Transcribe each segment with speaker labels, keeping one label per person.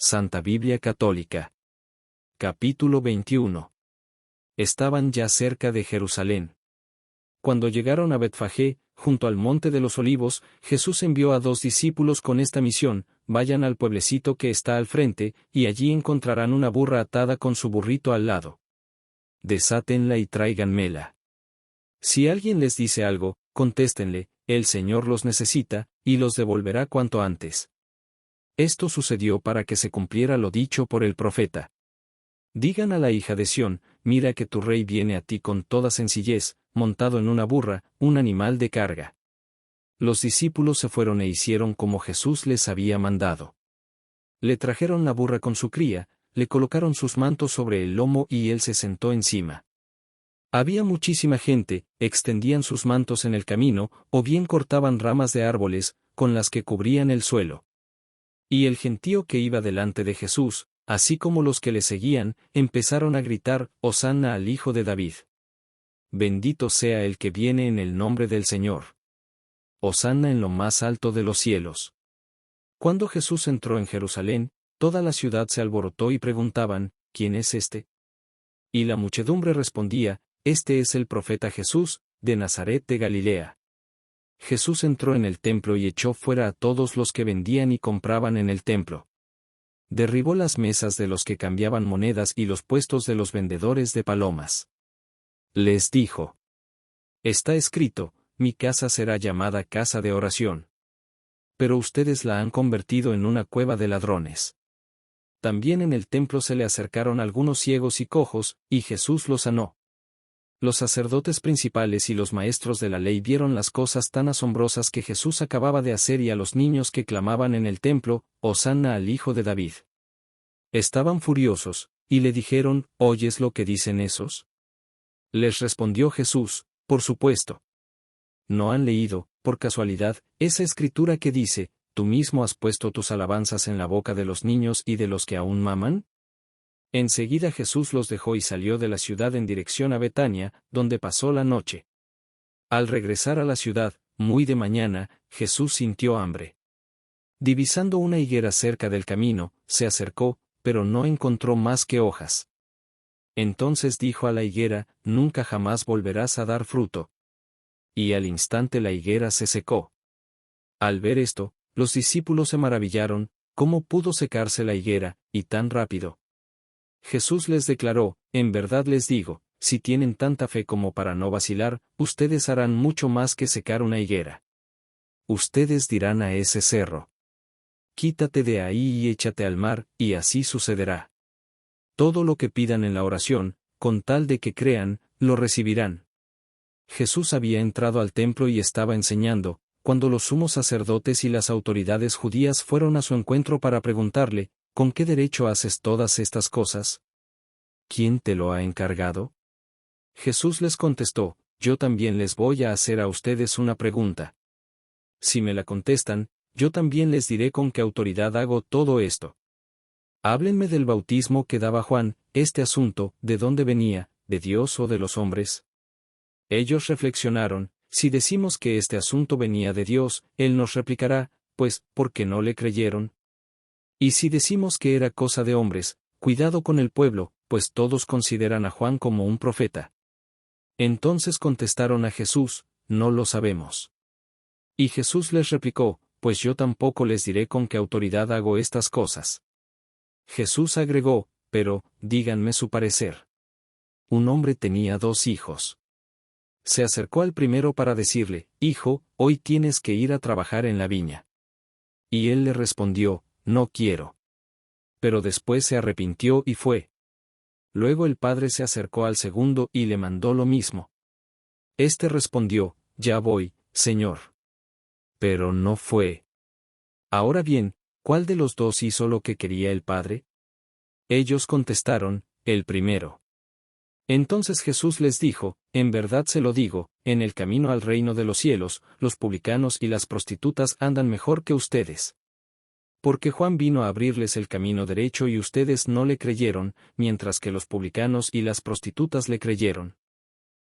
Speaker 1: Santa Biblia Católica. Capítulo 21. Estaban ya cerca de Jerusalén. Cuando llegaron a Betfagé, junto al monte de los Olivos, Jesús envió a 2 discípulos con esta misión: vayan al pueblecito que está al frente, y allí encontrarán una burra atada con su burrito al lado. Desátenla y tráiganmela. Si alguien les dice algo, contéstenle: el Señor los necesita, y los devolverá cuanto antes. Esto sucedió para que se cumpliera lo dicho por el profeta. Digan a la hija de Sión: mira que tu rey viene a ti con toda sencillez, montado en una burra, un animal de carga. Los discípulos se fueron e hicieron como Jesús les había mandado. Le trajeron la burra con su cría, le colocaron sus mantos sobre el lomo y él se sentó encima. Había muchísima gente, extendían sus mantos en el camino, o bien cortaban ramas de árboles, con las que cubrían el suelo. Y el gentío que iba delante de Jesús, así como los que le seguían, empezaron a gritar: Hosanna al Hijo de David. Bendito sea el que viene en el nombre del Señor. Hosanna en lo más alto de los cielos. Cuando Jesús entró en Jerusalén, toda la ciudad se alborotó y preguntaban: ¿quién es este? Y la muchedumbre respondía: este es el profeta Jesús, de Nazaret de Galilea. Jesús entró en el templo y echó fuera a todos los que vendían y compraban en el templo. Derribó las mesas de los que cambiaban monedas y los puestos de los vendedores de palomas. Les dijo: está escrito, mi casa será llamada casa de oración. Pero ustedes la han convertido en una cueva de ladrones. También en el templo se le acercaron algunos ciegos y cojos, y Jesús los sanó. Los sacerdotes principales y los maestros de la ley vieron las cosas tan asombrosas que Jesús acababa de hacer y a los niños que clamaban en el templo: Hosanna al Hijo de David. Estaban furiosos, y le dijeron: ¿oyes lo que dicen esos? Les respondió Jesús: por supuesto. ¿No han leído, por casualidad, esa escritura que dice: tú mismo has puesto tus alabanzas en la boca de los niños y de los que aún maman? Enseguida Jesús los dejó y salió de la ciudad en dirección a Betania, donde pasó la noche. Al regresar a la ciudad, muy de mañana, Jesús sintió hambre. Divisando una higuera cerca del camino, se acercó, pero no encontró más que hojas. Entonces dijo a la higuera: nunca jamás volverás a dar fruto. Y al instante la higuera se secó. Al ver esto, los discípulos se maravillaron: ¿cómo pudo secarse la higuera, y tan rápido? Jesús les declaró: en verdad les digo, si tienen tanta fe como para no vacilar, ustedes harán mucho más que secar una higuera. Ustedes dirán a ese cerro: quítate de ahí y échate al mar, y así sucederá. Todo lo que pidan en la oración, con tal de que crean, lo recibirán. Jesús había entrado al templo y estaba enseñando, cuando los sumos sacerdotes y las autoridades judías fueron a su encuentro para preguntarle: ¿con qué derecho haces todas estas cosas? ¿Quién te lo ha encargado? Jesús les contestó: yo también les voy a hacer a ustedes una pregunta. Si me la contestan, yo también les diré con qué autoridad hago todo esto. Háblenme del bautismo que daba Juan. Este asunto, ¿de dónde venía, de Dios o de los hombres? Ellos reflexionaron: si decimos que este asunto venía de Dios, él nos replicará: pues, ¿por qué no le creyeron? Y si decimos que era cosa de hombres, cuidado con el pueblo, pues todos consideran a Juan como un profeta. Entonces contestaron a Jesús: no lo sabemos. Y Jesús les replicó: pues yo tampoco les diré con qué autoridad hago estas cosas. Jesús agregó: pero, díganme su parecer. Un hombre tenía 2 hijos. Se acercó al primero para decirle: hijo, hoy tienes que ir a trabajar en la viña. Y él le respondió: no quiero. Pero después se arrepintió y fue. Luego el padre se acercó al segundo y le mandó lo mismo. Este respondió: ya voy, Señor. Pero no fue. Ahora bien, ¿cuál de los 2 hizo lo que quería el padre? Ellos contestaron: el primero. Entonces Jesús les dijo: en verdad se lo digo, en el camino al reino de los cielos, los publicanos y las prostitutas andan mejor que ustedes. Porque Juan vino a abrirles el camino derecho y ustedes no le creyeron, mientras que los publicanos y las prostitutas le creyeron.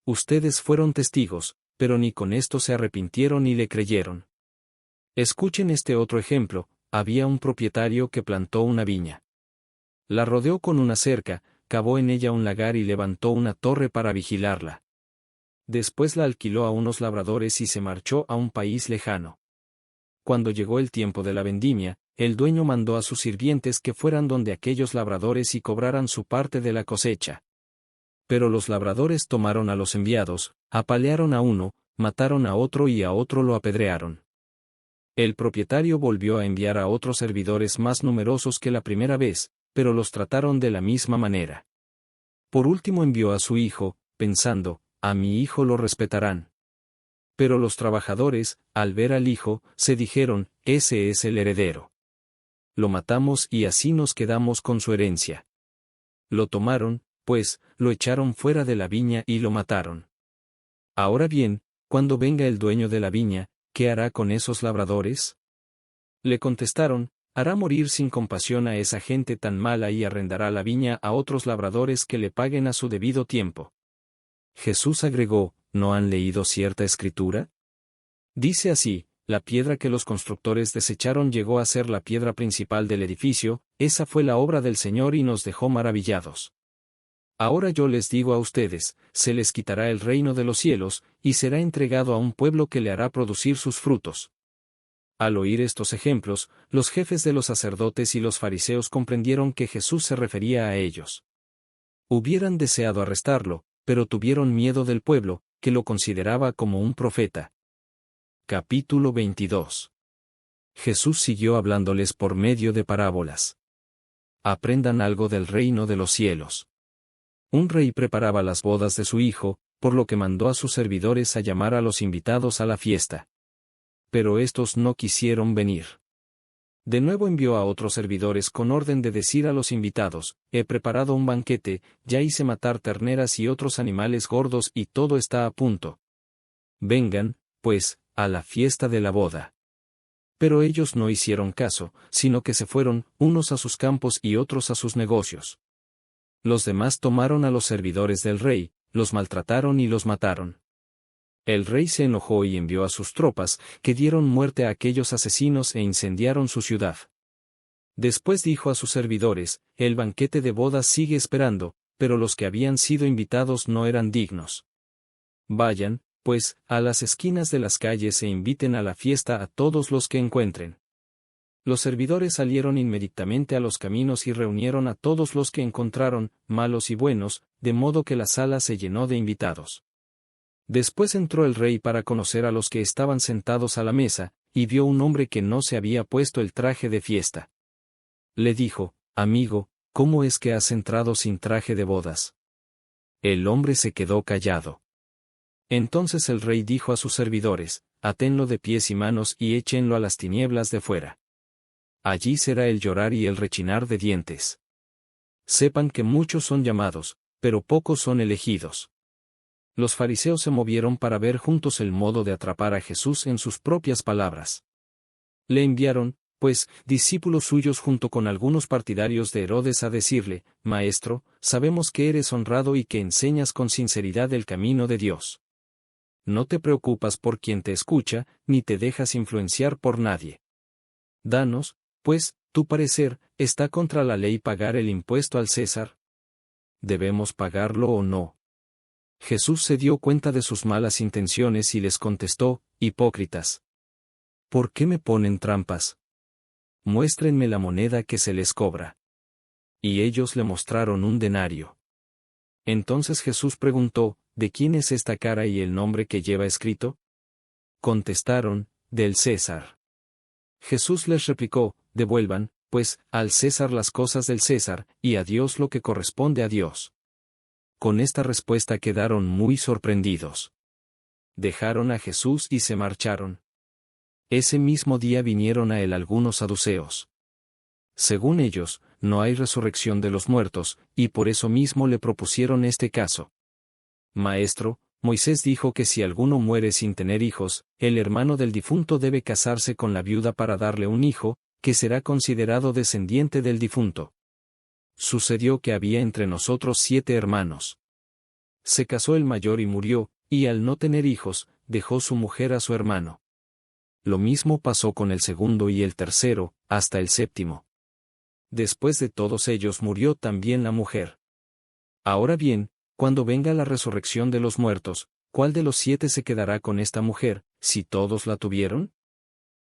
Speaker 1: Ustedes fueron testigos, pero ni con esto se arrepintieron ni le creyeron. Escuchen este otro ejemplo: había un propietario que plantó una viña. La rodeó con una cerca, cavó en ella un lagar y levantó una torre para vigilarla. Después la alquiló a unos labradores y se marchó a un país lejano. Cuando llegó el tiempo de la vendimia, el dueño mandó a sus sirvientes que fueran donde aquellos labradores y cobraran su parte de la cosecha. Pero los labradores tomaron a los enviados, apalearon a uno, mataron a otro y a otro lo apedrearon. El propietario volvió a enviar a otros servidores más numerosos que la primera vez, pero los trataron de la misma manera. Por último envió a su hijo, pensando, a mi hijo lo respetarán. Pero los trabajadores, al ver al hijo, se dijeron, ese es el heredero. Lo matamos y así nos quedamos con su herencia. Lo tomaron, pues, lo echaron fuera de la viña y lo mataron. Ahora bien, cuando venga el dueño de la viña, ¿qué hará con esos labradores? Le contestaron, hará morir sin compasión a esa gente tan mala y arrendará la viña a otros labradores que le paguen a su debido tiempo. Jesús agregó, ¿no han leído cierta escritura? Dice así, la piedra que los constructores desecharon llegó a ser la piedra principal del edificio, esa fue la obra del Señor y nos dejó maravillados. Ahora yo les digo a ustedes, se les quitará el reino de los cielos, y será entregado a un pueblo que le hará producir sus frutos. Al oír estos ejemplos, los jefes de los sacerdotes y los fariseos comprendieron que Jesús se refería a ellos. Hubieran deseado arrestarlo, pero tuvieron miedo del pueblo, que lo consideraba como un profeta. Capítulo 22. Jesús siguió hablándoles por medio de parábolas. Aprendan algo del reino de los cielos. Un rey preparaba las bodas de su hijo, por lo que mandó a sus servidores a llamar a los invitados a la fiesta. Pero estos no quisieron venir. De nuevo envió a otros servidores con orden de decir a los invitados, he preparado un banquete, ya hice matar terneras y otros animales gordos y todo está a punto. Vengan, pues, a la fiesta de la boda. Pero ellos no hicieron caso, sino que se fueron, unos a sus campos y otros a sus negocios. Los demás tomaron a los servidores del rey, los maltrataron y los mataron. El rey se enojó y envió a sus tropas, que dieron muerte a aquellos asesinos e incendiaron su ciudad. Después dijo a sus servidores, el banquete de bodas sigue esperando, pero los que habían sido invitados no eran dignos. Vayan, pues, a las esquinas de las calles e inviten a la fiesta a todos los que encuentren. Los servidores salieron inmediatamente a los caminos y reunieron a todos los que encontraron, malos y buenos, de modo que la sala se llenó de invitados. Después entró el rey para conocer a los que estaban sentados a la mesa, y vio un hombre que no se había puesto el traje de fiesta. Le dijo, amigo, ¿cómo es que has entrado sin traje de bodas? El hombre se quedó callado. Entonces el rey dijo a sus servidores, atenlo de pies y manos y échenlo a las tinieblas de fuera. Allí será el llorar y el rechinar de dientes. Sepan que muchos son llamados, pero pocos son elegidos. Los fariseos se movieron para ver juntos el modo de atrapar a Jesús en sus propias palabras. Le enviaron, pues, discípulos suyos junto con algunos partidarios de Herodes a decirle, Maestro, sabemos que eres honrado y que enseñas con sinceridad el camino de Dios. No te preocupas por quien te escucha, ni te dejas influenciar por nadie. Danos, pues, tu parecer, ¿está contra la ley pagar el impuesto al César? ¿Debemos pagarlo o no? Jesús se dio cuenta de sus malas intenciones y les contestó, hipócritas. ¿Por qué me ponen trampas? Muéstrenme la moneda que se les cobra. Y ellos le mostraron un denario. Entonces Jesús preguntó, ¿de quién es esta cara y el nombre que lleva escrito? Contestaron, del César. Jesús les replicó, devuelvan, pues, al César las cosas del César, y a Dios lo que corresponde a Dios. Con esta respuesta quedaron muy sorprendidos. Dejaron a Jesús y se marcharon. Ese mismo día vinieron a él algunos saduceos. Según ellos, no hay resurrección de los muertos, y por eso mismo le propusieron este caso. Maestro, Moisés dijo que si alguno muere sin tener hijos, el hermano del difunto debe casarse con la viuda para darle un hijo, que será considerado descendiente del difunto. Sucedió que había entre nosotros 7 hermanos. Se casó el mayor y murió, y al no tener hijos, dejó su mujer a su hermano. Lo mismo pasó con el segundo y el tercero, hasta el séptimo. Después de todos ellos murió también la mujer. Ahora bien, cuando venga la resurrección de los muertos, ¿cuál de los 7 se quedará con esta mujer, si todos la tuvieron?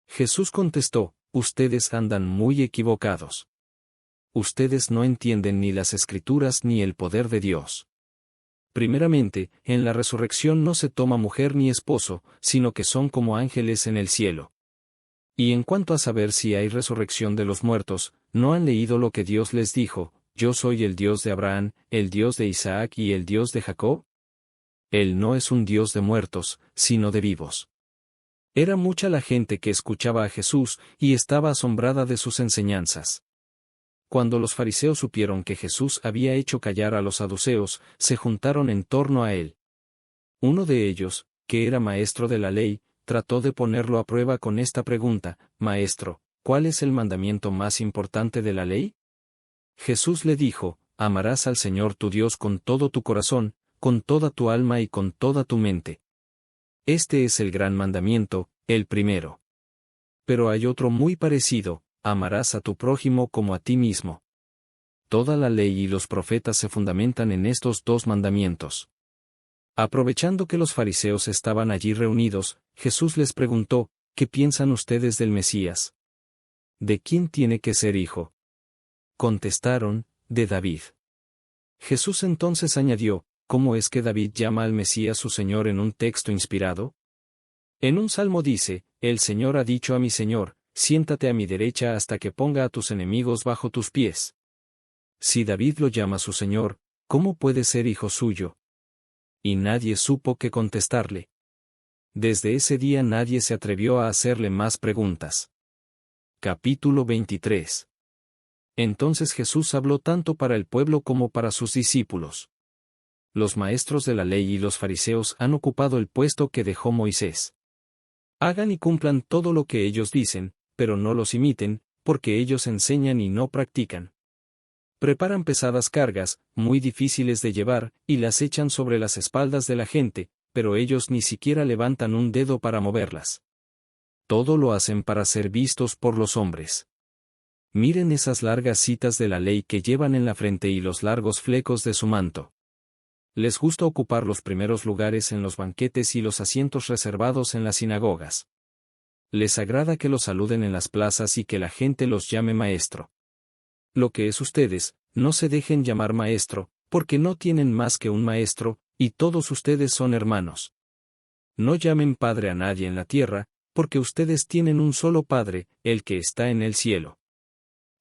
Speaker 1: Jesús contestó, ustedes andan muy equivocados. Ustedes no entienden ni las Escrituras ni el poder de Dios. Primeramente, en la resurrección no se toma mujer ni esposo, sino que son como ángeles en el cielo. Y en cuanto a saber si hay resurrección de los muertos, ¿no han leído lo que Dios les dijo? Yo soy el Dios de Abraham, el Dios de Isaac y el Dios de Jacob. Él no es un Dios de muertos, sino de vivos. Era mucha la gente que escuchaba a Jesús y estaba asombrada de sus enseñanzas. Cuando los fariseos supieron que Jesús había hecho callar a los saduceos, se juntaron en torno a él. Uno de ellos, que era maestro de la ley, trató de ponerlo a prueba con esta pregunta: Maestro, ¿cuál es el mandamiento más importante de la ley? Jesús le dijo: amarás al Señor tu Dios con todo tu corazón, con toda tu alma y con toda tu mente. Este es el gran mandamiento, el primero. Pero hay otro muy parecido: amarás a tu prójimo como a ti mismo. Toda la ley y los profetas se fundamentan en estos 2 mandamientos. Aprovechando que los fariseos estaban allí reunidos, Jesús les preguntó: ¿qué piensan ustedes del Mesías? ¿De quién tiene que ser hijo? Contestaron: de David. Jesús entonces añadió: ¿cómo es que David llama al Mesías su Señor en un texto inspirado? En un salmo dice: el Señor ha dicho a mi Señor, siéntate a mi derecha hasta que ponga a tus enemigos bajo tus pies. Si David lo llama su Señor, ¿cómo puede ser hijo suyo? Y nadie supo qué contestarle. Desde ese día nadie se atrevió a hacerle más preguntas. Capítulo 23. Entonces Jesús habló tanto para el pueblo como para sus discípulos. Los maestros de la ley y los fariseos han ocupado el puesto que dejó Moisés. Hagan y cumplan todo lo que ellos dicen, pero no los imiten, porque ellos enseñan y no practican. Preparan pesadas cargas, muy difíciles de llevar, y las echan sobre las espaldas de la gente, pero ellos ni siquiera levantan un dedo para moverlas. Todo lo hacen para ser vistos por los hombres. Miren esas largas citas de la ley que llevan en la frente y los largos flecos de su manto. Les gusta ocupar los primeros lugares en los banquetes y los asientos reservados en las sinagogas. Les agrada que los saluden en las plazas y que la gente los llame maestro. Lo que es ustedes, no se dejen llamar maestro, porque no tienen más que un maestro, y todos ustedes son hermanos. No llamen padre a nadie en la tierra, porque ustedes tienen un solo Padre, el que está en el cielo.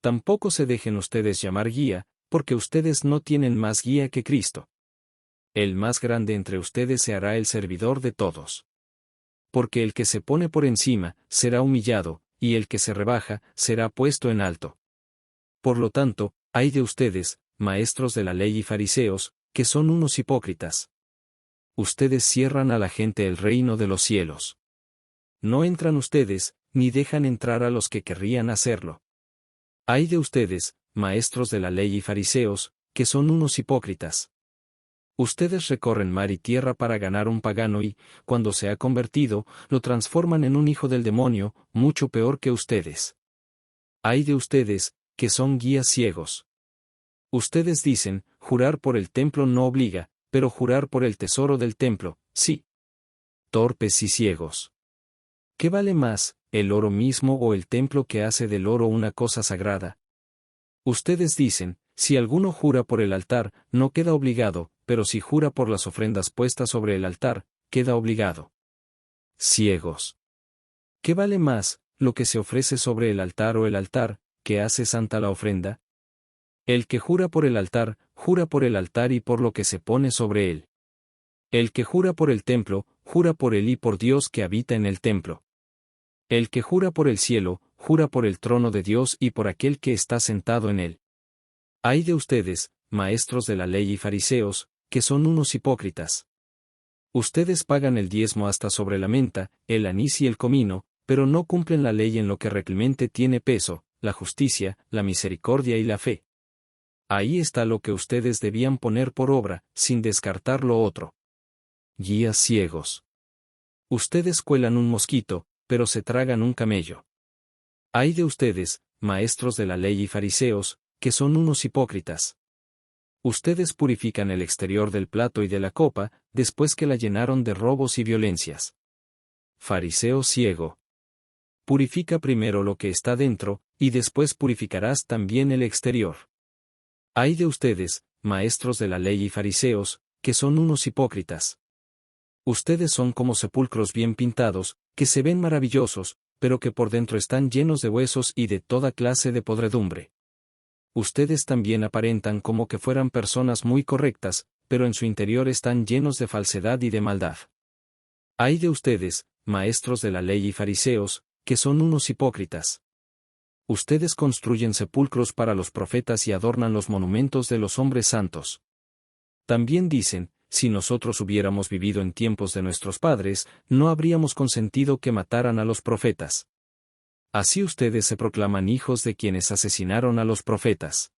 Speaker 1: Tampoco se dejen ustedes llamar guía, porque ustedes no tienen más guía que Cristo. El más grande entre ustedes se hará el servidor de todos. Porque el que se pone por encima, será humillado, y el que se rebaja, será puesto en alto. Por lo tanto, ay de ustedes, maestros de la ley y fariseos, que son unos hipócritas. Ustedes cierran a la gente el reino de los cielos. No entran ustedes, ni dejan entrar a los que querrían hacerlo. Ay de ustedes, maestros de la ley y fariseos, que son unos hipócritas. Ustedes recorren mar y tierra para ganar un pagano y, cuando se ha convertido, lo transforman en un hijo del demonio, mucho peor que ustedes. Ay de ustedes, que son guías ciegos. Ustedes dicen: jurar por el templo no obliga, pero jurar por el tesoro del templo, sí. Torpes y ciegos. ¿Qué vale más, el oro mismo o el templo que hace del oro una cosa sagrada? Ustedes dicen: si alguno jura por el altar, no queda obligado, pero si jura por las ofrendas puestas sobre el altar, queda obligado. Ciegos. ¿Qué vale más, lo que se ofrece sobre el altar o el altar, que hace santa la ofrenda? El que jura por el altar, jura por el altar y por lo que se pone sobre él. El que jura por el templo, jura por él y por Dios que habita en el templo. El que jura por el cielo, jura por el trono de Dios y por aquel que está sentado en él. Ay de ustedes, maestros de la ley y fariseos, que son unos hipócritas. Ustedes pagan el diezmo hasta sobre la menta, el anís y el comino, pero no cumplen la ley en lo que realmente tiene peso, la justicia, la misericordia y la fe. Ahí está lo que ustedes debían poner por obra, sin descartar lo otro. Guías ciegos. Ustedes cuelan un mosquito, pero se tragan un camello. Ay de ustedes, maestros de la ley y fariseos, que son unos hipócritas. Ustedes purifican el exterior del plato y de la copa, después que la llenaron de robos y violencias. Fariseo ciego. Purifica primero lo que está dentro, y después purificarás también el exterior. Ay de ustedes, maestros de la ley y fariseos, que son unos hipócritas. Ustedes son como sepulcros bien pintados, que se ven maravillosos, pero que por dentro están llenos de huesos y de toda clase de podredumbre. Ustedes también aparentan como que fueran personas muy correctas, pero en su interior están llenos de falsedad y de maldad. Ay de ustedes, maestros de la ley y fariseos, que son unos hipócritas. Ustedes construyen sepulcros para los profetas y adornan los monumentos de los hombres santos. También dicen, si nosotros hubiéramos vivido en tiempos de nuestros padres, no habríamos consentido que mataran a los profetas. Así ustedes se proclaman hijos de quienes asesinaron a los profetas.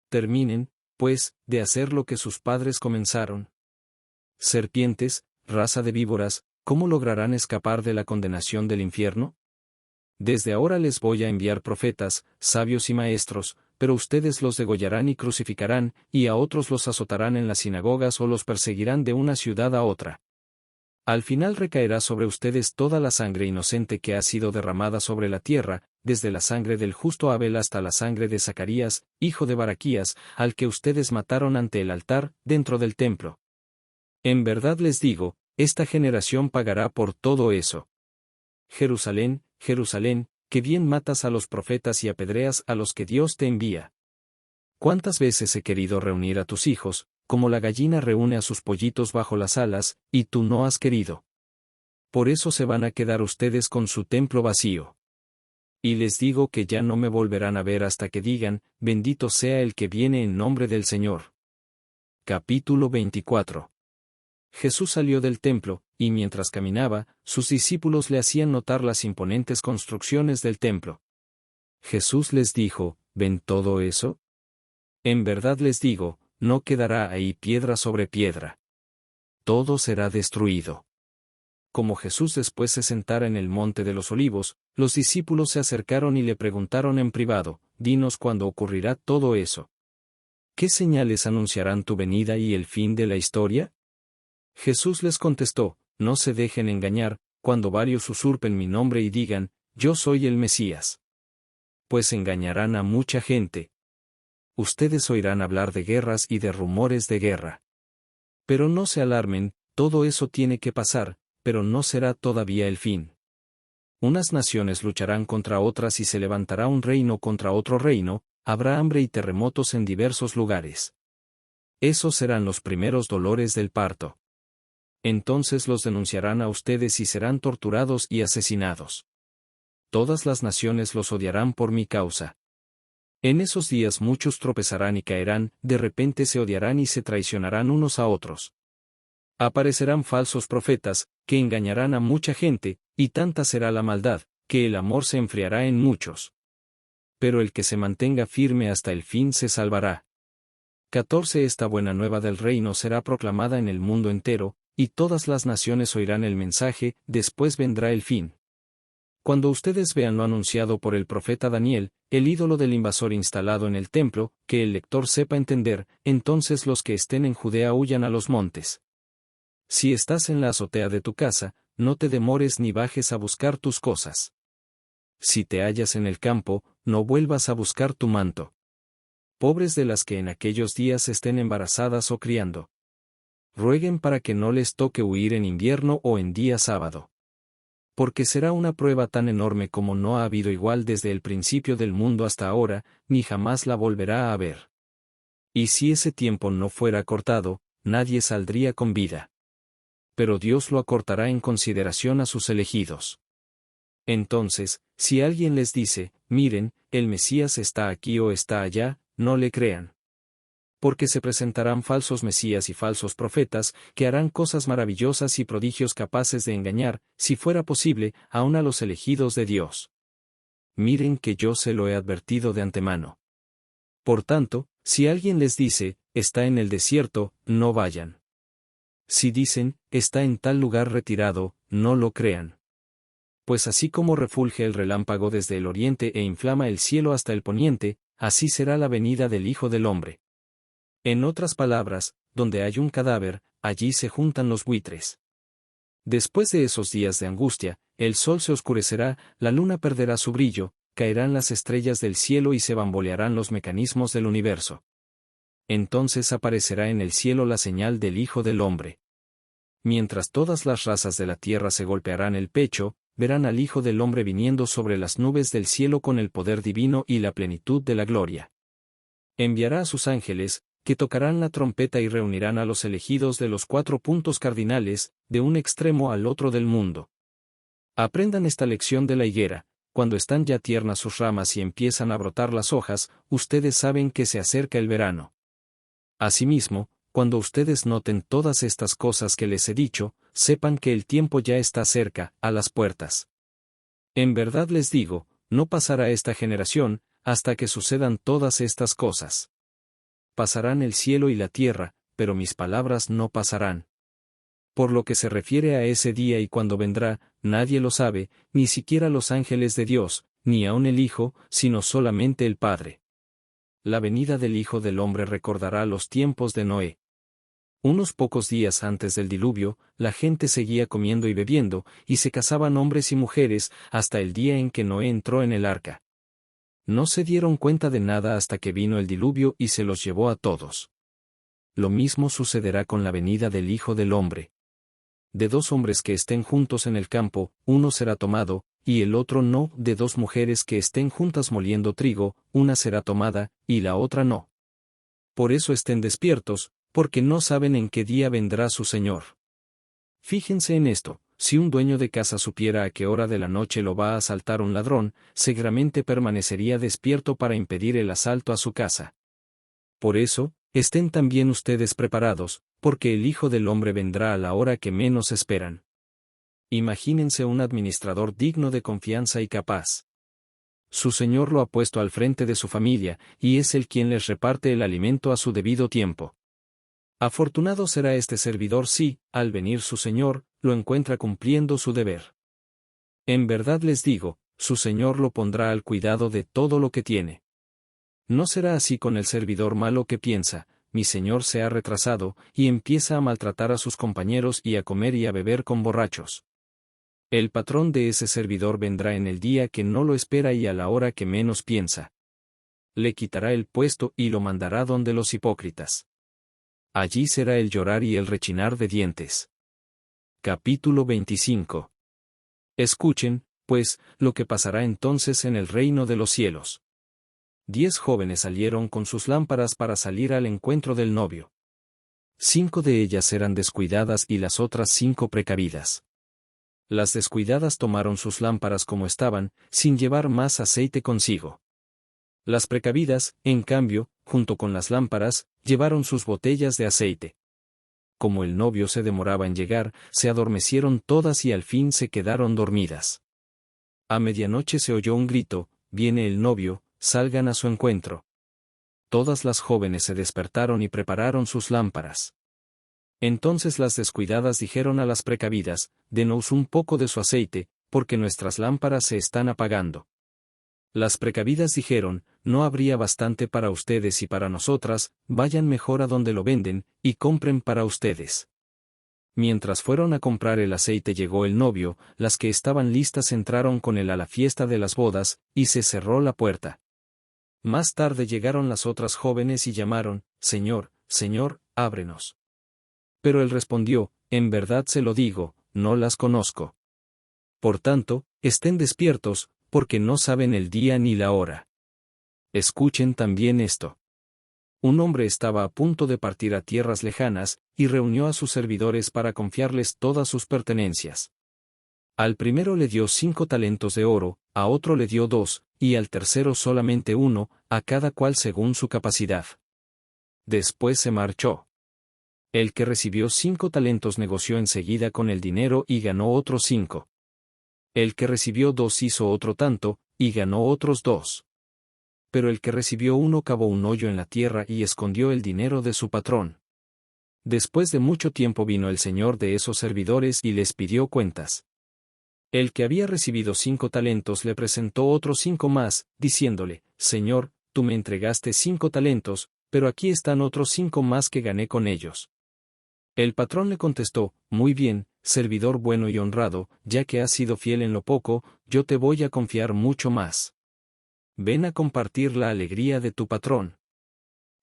Speaker 1: Terminen, pues, de hacer lo que sus padres comenzaron. Serpientes, raza de víboras, ¿cómo lograrán escapar de la condenación del infierno? Desde ahora les voy a enviar profetas, sabios y maestros, pero ustedes los degollarán y crucificarán, y a otros los azotarán en las sinagogas o los perseguirán de una ciudad a otra. Al final recaerá sobre ustedes toda la sangre inocente que ha sido derramada sobre la tierra, desde la sangre del justo Abel hasta la sangre de Zacarías, hijo de Baraquías, al que ustedes mataron ante el altar, dentro del templo. En verdad les digo, esta generación pagará por todo eso. Jerusalén, Jerusalén, que bien matas a los profetas y apedreas a los que Dios te envía. ¿Cuántas veces he querido reunir a tus hijos, como la gallina reúne a sus pollitos bajo las alas, y tú no has querido? Por eso se van a quedar ustedes con su templo vacío. Y les digo que ya no me volverán a ver hasta que digan, bendito sea el que viene en nombre del Señor. Capítulo 24. Jesús salió del templo, y mientras caminaba, sus discípulos le hacían notar las imponentes construcciones del templo. Jesús les dijo, ¿ven todo eso? En verdad les digo, no quedará ahí piedra sobre piedra. Todo será destruido. Como Jesús después se sentara en el monte de los olivos, los discípulos se acercaron y le preguntaron en privado, dinos cuándo ocurrirá todo eso. ¿Qué señales anunciarán tu venida y el fin de la historia? Jesús les contestó, no se dejen engañar, cuando varios usurpen mi nombre y digan, yo soy el Mesías. Pues engañarán a mucha gente. Ustedes oirán hablar de guerras y de rumores de guerra. Pero no se alarmen, todo eso tiene que pasar, pero no será todavía el fin. Unas naciones lucharán contra otras y se levantará un reino contra otro reino, habrá hambre y terremotos en diversos lugares. Esos serán los primeros dolores del parto. Entonces los denunciarán a ustedes y serán torturados y asesinados. Todas las naciones los odiarán por mi causa. En esos días muchos tropezarán y caerán, de repente se odiarán y se traicionarán unos a otros. Aparecerán falsos profetas, que engañarán a mucha gente, y tanta será la maldad, que el amor se enfriará en muchos. Pero el que se mantenga firme hasta el fin se salvará. 14 Esta buena nueva del reino será proclamada en el mundo entero, y todas las naciones oirán el mensaje, después vendrá el fin. Cuando ustedes vean lo anunciado por el profeta Daniel, el ídolo del invasor instalado en el templo, que el lector sepa entender, entonces los que estén en Judea huyan a los montes. Si estás en la azotea de tu casa, no te demores ni bajes a buscar tus cosas. Si te hallas en el campo, no vuelvas a buscar tu manto. Pobres de las que en aquellos días estén embarazadas o criando. Rueguen para que no les toque huir en invierno o en día sábado. Porque será una prueba tan enorme como no ha habido igual desde el principio del mundo hasta ahora, ni jamás la volverá a haber. Y si ese tiempo no fuera acortado, nadie saldría con vida. Pero Dios lo acortará en consideración a sus elegidos. Entonces, si alguien les dice, miren, el Mesías está aquí o está allá, no le crean. Porque se presentarán falsos mesías y falsos profetas, que harán cosas maravillosas y prodigios capaces de engañar, si fuera posible, aun a los elegidos de Dios. Miren que yo se lo he advertido de antemano. Por tanto, si alguien les dice, está en el desierto, no vayan. Si dicen, está en tal lugar retirado, no lo crean. Pues así como refulge el relámpago desde el oriente e inflama el cielo hasta el poniente, así será la venida del Hijo del Hombre. En otras palabras, donde hay un cadáver, allí se juntan los buitres. Después de esos días de angustia, el sol se oscurecerá, la luna perderá su brillo, caerán las estrellas del cielo y se bambolearán los mecanismos del universo. Entonces aparecerá en el cielo la señal del Hijo del Hombre. Mientras todas las razas de la tierra se golpearán el pecho, verán al Hijo del Hombre viniendo sobre las nubes del cielo con el poder divino y la plenitud de la gloria. Enviará a sus ángeles, que tocarán la trompeta y reunirán a los elegidos de los 4 puntos cardinales, de un extremo al otro del mundo. Aprendan esta lección de la higuera: cuando están ya tiernas sus ramas y empiezan a brotar las hojas, ustedes saben que se acerca el verano. Asimismo, cuando ustedes noten todas estas cosas que les he dicho, sepan que el tiempo ya está cerca, a las puertas. En verdad les digo, no pasará esta generación, hasta que sucedan todas estas cosas. Pasarán el cielo y la tierra, pero mis palabras no pasarán. Por lo que se refiere a ese día y cuando vendrá, nadie lo sabe, ni siquiera los ángeles de Dios, ni aun el Hijo, sino solamente el Padre. La venida del Hijo del Hombre recordará los tiempos de Noé. Unos pocos días antes del diluvio, la gente seguía comiendo y bebiendo, y se casaban hombres y mujeres, hasta el día en que Noé entró en el arca. No se dieron cuenta de nada hasta que vino el diluvio y se los llevó a todos. Lo mismo sucederá con la venida del Hijo del Hombre. De 2 hombres que estén juntos en el campo, uno será tomado, y el otro no; de 2 mujeres que estén juntas moliendo trigo, una será tomada, y la otra no. Por eso estén despiertos, porque no saben en qué día vendrá su Señor. Fíjense en esto: si un dueño de casa supiera a qué hora de la noche lo va a asaltar un ladrón, seguramente permanecería despierto para impedir el asalto a su casa. Por eso, estén también ustedes preparados, porque el Hijo del Hombre vendrá a la hora que menos esperan. Imagínense un administrador digno de confianza y capaz. Su señor lo ha puesto al frente de su familia, y es él quien les reparte el alimento a su debido tiempo. Afortunado será este servidor si, al venir su señor, lo encuentra cumpliendo su deber. En verdad les digo, su señor lo pondrá al cuidado de todo lo que tiene. No será así con el servidor malo que piensa: mi señor se ha retrasado, y empieza a maltratar a sus compañeros y a comer y a beber con borrachos. El patrón de ese servidor vendrá en el día que no lo espera y a la hora que menos piensa. Le quitará el puesto y lo mandará donde los hipócritas. Allí será el llorar y el rechinar de dientes. Capítulo 25. Escuchen, pues, lo que pasará entonces en el reino de los cielos. 10 jóvenes salieron con sus lámparas para salir al encuentro del novio. 5 de ellas eran descuidadas y las otras 5 precavidas. Las descuidadas tomaron sus lámparas como estaban, sin llevar más aceite consigo. Las precavidas, en cambio, junto con las lámparas, llevaron sus botellas de aceite. Como el novio se demoraba en llegar, se adormecieron todas y al fin se quedaron dormidas. A medianoche se oyó un grito: viene el novio, salgan a su encuentro. Todas las jóvenes se despertaron y prepararon sus lámparas. Entonces las descuidadas dijeron a las precavidas: denos un poco de su aceite, porque nuestras lámparas se están apagando. Las precavidas dijeron: no habría bastante para ustedes y para nosotras, vayan mejor a donde lo venden, y compren para ustedes. Mientras fueron a comprar el aceite llegó el novio, las que estaban listas entraron con él a la fiesta de las bodas, y se cerró la puerta. Más tarde llegaron las otras jóvenes y llamaron: Señor, Señor, ábrenos. Pero él respondió: en verdad se lo digo, no las conozco. Por tanto, estén despiertos, porque no saben el día ni la hora. Escuchen también esto. Un hombre estaba a punto de partir a tierras lejanas, y reunió a sus servidores para confiarles todas sus pertenencias. Al primero le dio 5 talentos de oro, a otro le dio 2, y al tercero solamente 1, a cada cual según su capacidad. Después se marchó. El que recibió 5 talentos negoció enseguida con el dinero y ganó otros 5. El que recibió 2 hizo otro tanto, y ganó otros 2. Pero el que recibió 1 cavó un hoyo en la tierra y escondió el dinero de su patrón. Después de mucho tiempo vino el señor de esos servidores y les pidió cuentas. El que había recibido 5 talentos le presentó otros 5 más, diciéndole, Señor, tú me entregaste 5 talentos, pero aquí están otros 5 más que gané con ellos. El patrón le contestó, muy bien, servidor bueno y honrado, ya que has sido fiel en lo poco, yo te voy a confiar mucho más. Ven a compartir la alegría de tu patrón.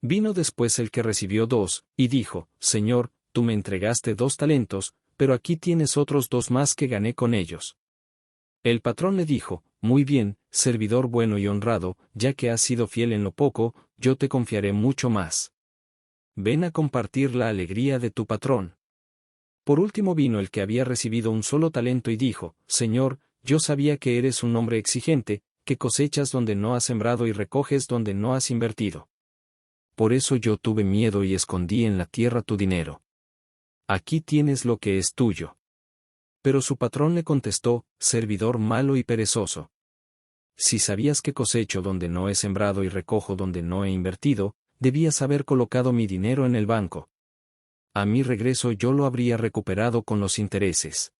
Speaker 1: Vino después el que recibió 2, y dijo, Señor, tú me entregaste 2 talentos, pero aquí tienes otros 2 más que gané con ellos. El patrón le dijo, muy bien, servidor bueno y honrado, ya que has sido fiel en lo poco, yo te confiaré mucho más. Ven a compartir la alegría de tu patrón. Por último vino el que había recibido un solo talento y dijo, Señor, yo sabía que eres un hombre exigente, que cosechas donde no has sembrado y recoges donde no has invertido. Por eso yo tuve miedo y escondí en la tierra tu dinero. Aquí tienes lo que es tuyo. Pero su patrón le contestó, servidor malo y perezoso. Si sabías que cosecho donde no he sembrado y recojo donde no he invertido, debías haber colocado mi dinero en el banco. A mi regreso yo lo habría recuperado con los intereses.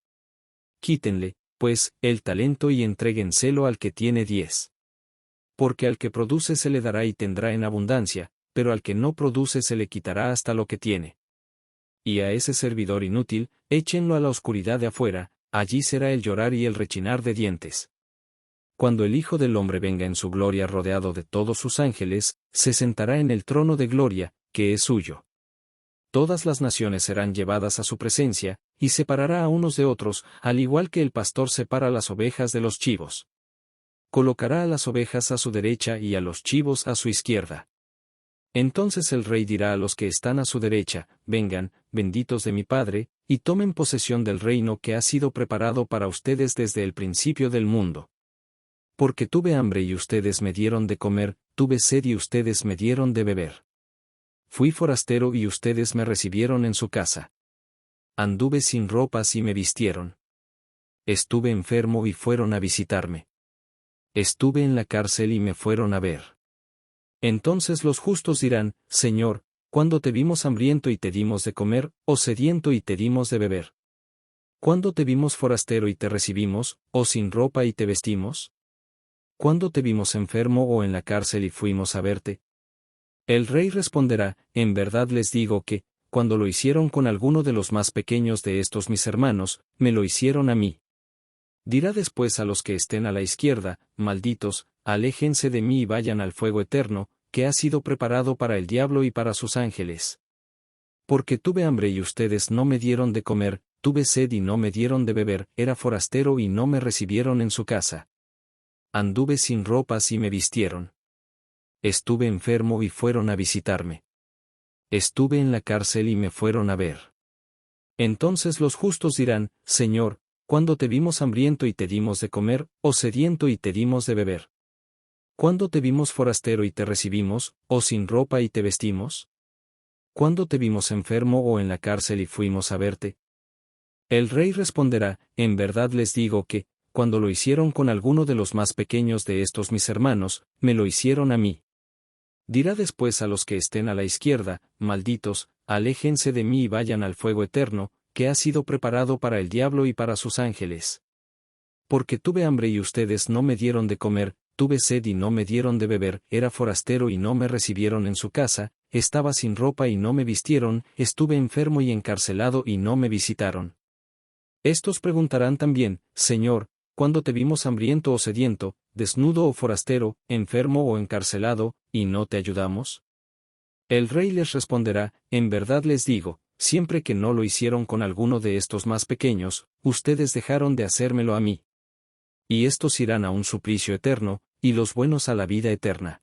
Speaker 1: Quítenle, pues, el talento y entréguenselo al que tiene 10. Porque al que produce se le dará y tendrá en abundancia, pero al que no produce se le quitará hasta lo que tiene. Y a ese servidor inútil, échenlo a la oscuridad de afuera, allí será el llorar y el rechinar de dientes. Cuando el Hijo del Hombre venga en su gloria rodeado de todos sus ángeles, se sentará en el trono de gloria, que es suyo. Todas las naciones serán llevadas a su presencia, y separará a unos de otros, al igual que el pastor separa las ovejas de los chivos. Colocará a las ovejas a su derecha y a los chivos a su izquierda. Entonces el rey dirá a los que están a su derecha, vengan, benditos de mi Padre, y tomen posesión del reino que ha sido preparado para ustedes desde el principio del mundo. Porque tuve hambre y ustedes me dieron de comer, tuve sed y ustedes me dieron de beber. Fui forastero y ustedes me recibieron en su casa. Anduve sin ropas y me vistieron. Estuve enfermo y fueron a visitarme. Estuve en la cárcel y me fueron a ver. Entonces los justos dirán, Señor, ¿cuándo te vimos hambriento y te dimos de comer, o sediento y te dimos de beber? ¿Cuándo te vimos forastero y te recibimos, o sin ropa y te vestimos? ¿Cuándo te vimos enfermo o en la cárcel y fuimos a verte? El rey responderá, en verdad les digo que, cuando lo hicieron con alguno de los más pequeños de estos mis hermanos, me lo hicieron a mí. Dirá después a los que estén a la izquierda, malditos, aléjense de mí y vayan al fuego eterno, que ha sido preparado para el diablo y para sus ángeles. Porque tuve hambre y ustedes no me dieron de comer, tuve sed y no me dieron de beber, era forastero y no me recibieron en su casa. Anduve sin ropas y me vistieron. Estuve enfermo y fueron a visitarme. Estuve en la cárcel y me fueron a ver. Entonces los justos dirán, Señor, ¿cuándo te vimos hambriento y te dimos de comer, o sediento y te dimos de beber? ¿Cuándo te vimos forastero y te recibimos, o sin ropa y te vestimos? ¿Cuándo te vimos enfermo o en la cárcel y fuimos a verte? El rey responderá, en verdad les digo que, cuando lo hicieron con alguno de los más pequeños de estos mis hermanos, me lo hicieron a mí. Dirá después a los que estén a la izquierda, malditos, aléjense de mí y vayan al fuego eterno, que ha sido preparado para el diablo y para sus ángeles. Porque tuve hambre y ustedes no me dieron de comer, tuve sed y no me dieron de beber, era forastero y no me recibieron en su casa, estaba sin ropa y no me vistieron, estuve enfermo y encarcelado y no me visitaron. Estos preguntarán también, Señor, ¿cuándo te vimos hambriento o sediento, desnudo o forastero, enfermo o encarcelado, y no te ayudamos? El rey les responderá, en verdad les digo, siempre que no lo hicieron con alguno de estos más pequeños, ustedes dejaron de hacérmelo a mí. Y estos irán a un suplicio eterno, y los buenos a la vida eterna.